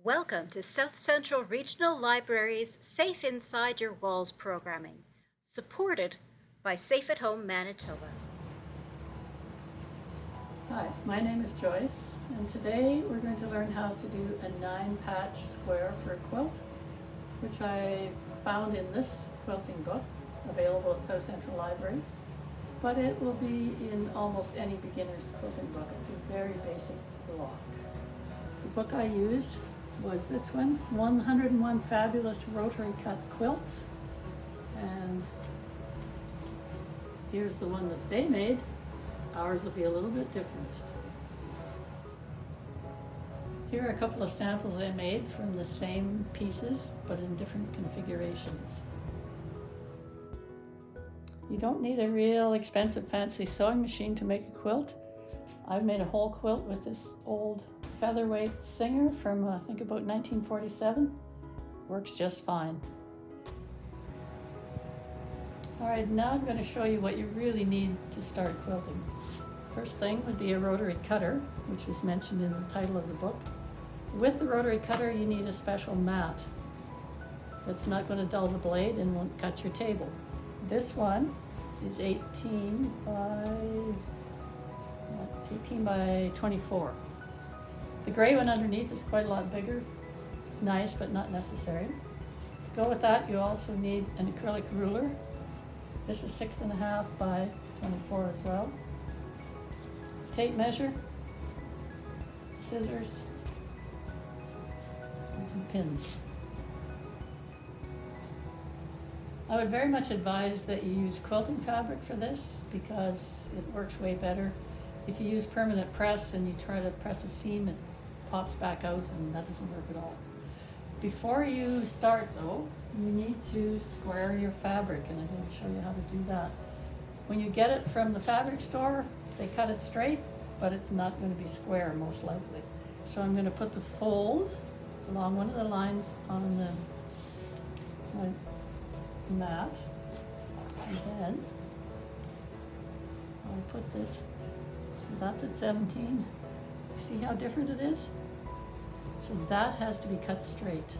Welcome to South Central Regional Library's Safe Inside Your Walls programming, supported by Safe at Home Manitoba. Hi, my name is Joyce, and today we're going to learn how to do a 9-patch square for a quilt, which I found in this quilting book, available at South Central Library, but it will be in almost any beginner's quilting book. It's a very basic block. The book I used was this one, 101 Fabulous Rotary Cut Quilts, and here's the one that they made. Ours will be a little bit different. Here are a couple of samples I made from the same pieces, but in different configurations. You don't need a real expensive fancy sewing machine to make a quilt. I've made a whole quilt with this old featherweight Singer from I think about 1947. Works just fine. Alright, now I'm going to show you what you really need to start quilting. First thing would be a rotary cutter, which was mentioned in the title of the book. With the rotary cutter you need a special mat that's not going to dull the blade and won't cut your table. This one is 18 by 24. The gray one underneath is quite a lot bigger. Nice, but not necessary. To go with that, you also need an acrylic ruler. This is 6.5 by 24 as well. Tape measure, scissors, and some pins. I would very much advise that you use quilting fabric for this because it works way better. If you use permanent press and you try to press a seam, it pops back out and that doesn't work at all. Before you start though, you need to square your fabric, and I'm going to show you how to do that. When you get it from the fabric store, they cut it straight, but it's not going to be square most likely. So I'm going to put the fold along one of the lines on my mat, and then I'll put this, so that's at 17. See how different it is? So that has to be cut straight.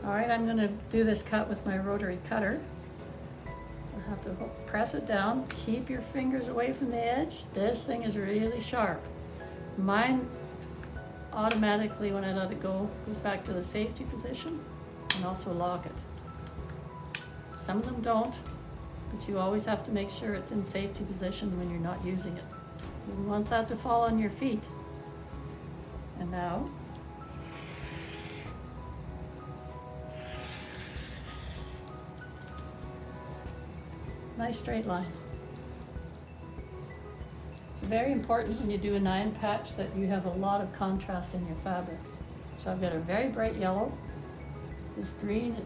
All right, I'm going to do this cut with my rotary cutter. I have to press it down, keep your fingers away from the edge. This thing is really sharp. Mine automatically, when I let it go, goes back to the safety position and also lock it. Some of them don't, but you always have to make sure it's in safety position when you're not using it. You want that to fall on your feet. And now, nice straight line. It's very important when you do a 9-patch that you have a lot of contrast in your fabrics. So I've got a very bright yellow. This green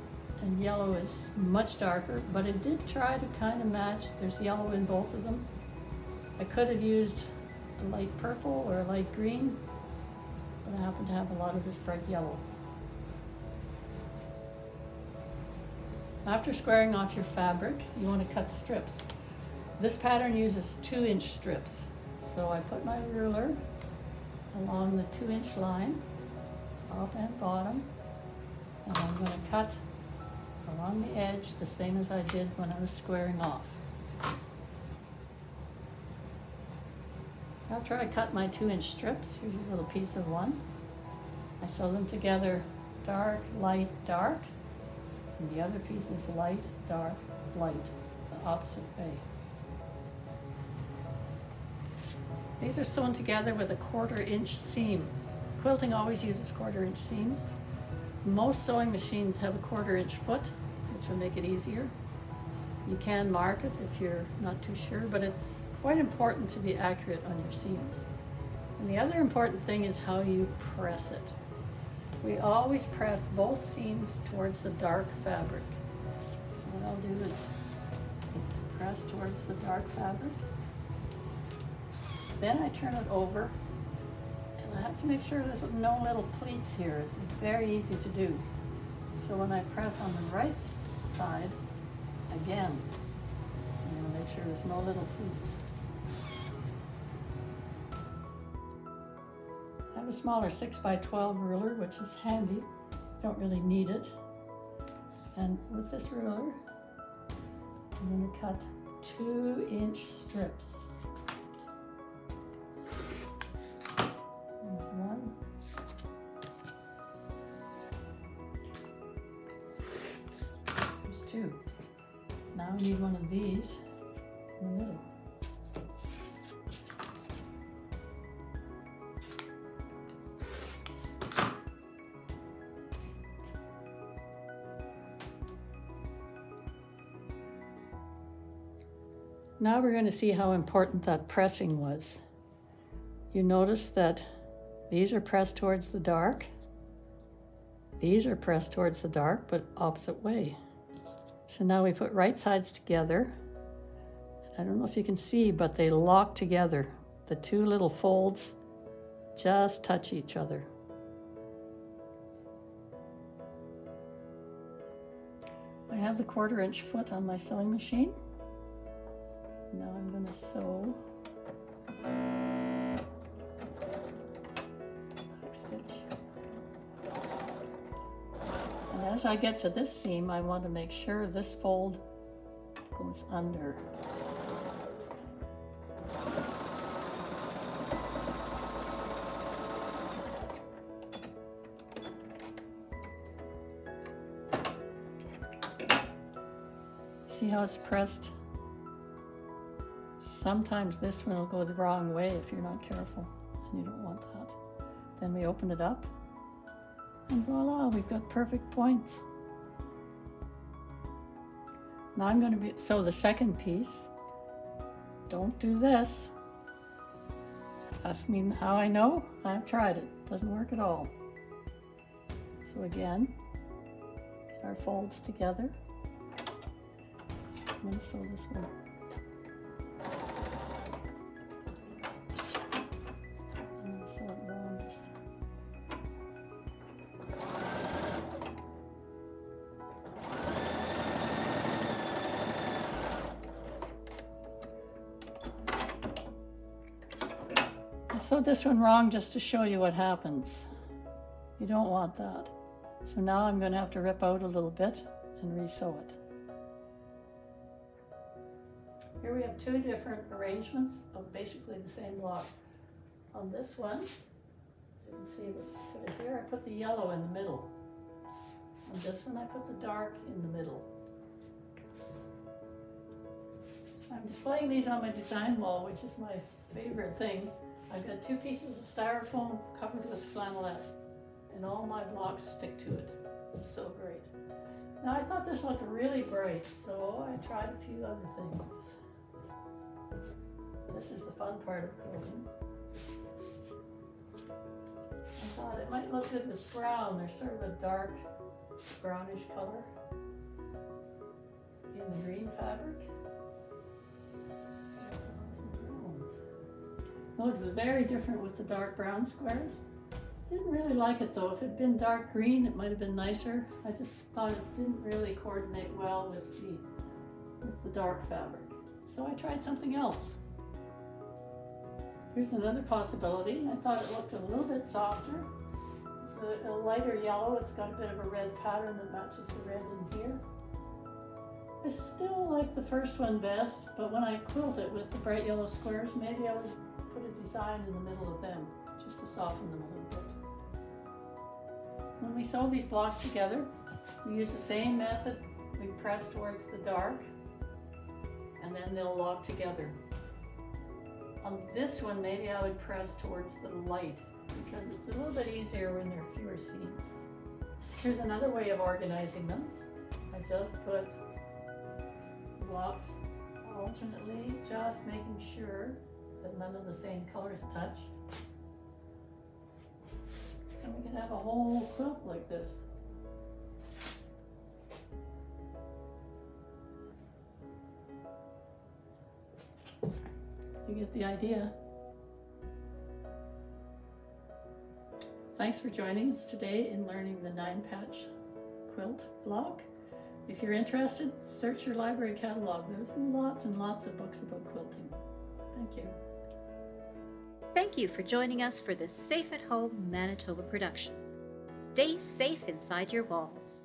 and yellow is much darker, but it did try to kind of match. There's yellow in both of them. I could have used a light purple or a light green, but I happen to have a lot of this bright yellow. After squaring off your fabric, you want to cut strips. This pattern uses 2-inch strips. So I put my ruler along the 2-inch line, top and bottom, and I'm going to cut along the edge the same as I did when I was squaring off. After I cut my 2-inch strips, here's a little piece of one. I sew them together, dark, light, dark, and the other piece is light, dark, light, the opposite way. These are sewn together with a 1/4-inch seam. Quilting always uses 1/4-inch seams. Most sewing machines have a 1/4-inch foot, which will make it easier. You can mark it if you're not too sure, but it's quite important to be accurate on your seams. And the other important thing is how you press it. We always press both seams towards the dark fabric. So what I'll do is press towards the dark fabric. Then I turn it over, and I have to make sure there's no little pleats here. It's very easy to do. So when I press on the right side, again, I'm going to make sure there's no little pleats. have a smaller 6x12 ruler, which is handy. Don't really need it. And with this ruler, I'm going to cut 2-inch strips. There's one. There's two. Now I need one of these in the middle. Now we're going to see how important that pressing was. You notice that these are pressed towards the dark. These are pressed towards the dark, but opposite way. So now we put right sides together. I don't know if you can see, but they lock together. The two little folds just touch each other. I have the 1/4-inch foot on my sewing machine. Now I'm going to sew back stitch. And as I get to this seam, I want to make sure this fold goes under. See how it's pressed? Sometimes this one will go the wrong way if you're not careful, and you don't want that. Then we open it up, and voila, we've got perfect points. Now I'm going to sew the second piece. Don't do this. Ask me how I know. I've tried it. Doesn't work at all. So again, get our folds together. I'm going to sew this one. I sewed this one wrong just to show you what happens. You don't want that. So now I'm going to have to rip out a little bit and re-sew it. Here we have two different arrangements of basically the same block. On this one, you can see, put it here, I put the yellow in the middle. On this one, I put the dark in the middle. I'm displaying these on my design wall, which is my favorite thing. I've got 2 pieces of styrofoam covered with flannelette, and all my blocks stick to it. It's so great. Now I thought this looked really bright, so I tried a few other things. This is the fun part of quilting. I thought it might look good with brown. There's sort of a dark brownish color in the green fabric. It looks very different with the dark brown squares. Didn't really like it though. If it had been dark green, it might have been nicer. I just thought it didn't really coordinate well with the dark fabric. So I tried something else. Here's another possibility. I thought it looked a little bit softer. It's a lighter yellow. It's got a bit of a red pattern that matches the red in here. I still like the first one best, but when I quilt it with the bright yellow squares, maybe I would put a design in the middle of them, just to soften them a little bit. When we sew these blocks together, we use the same method. We press towards the dark, and then they'll lock together. On this one, maybe I would press towards the light, because it's a little bit easier when there are fewer seams. Here's another way of organizing them. I just put blocks alternately, just making sure that none of the same colors touch. And we can have a whole quilt like this. You get the idea. Thanks for joining us today in learning the 9-patch quilt block. If you're interested, search your library catalog. There's lots and lots of books about quilting. Thank you. Thank you for joining us for this Safe at Home Manitoba production. Stay safe inside your walls.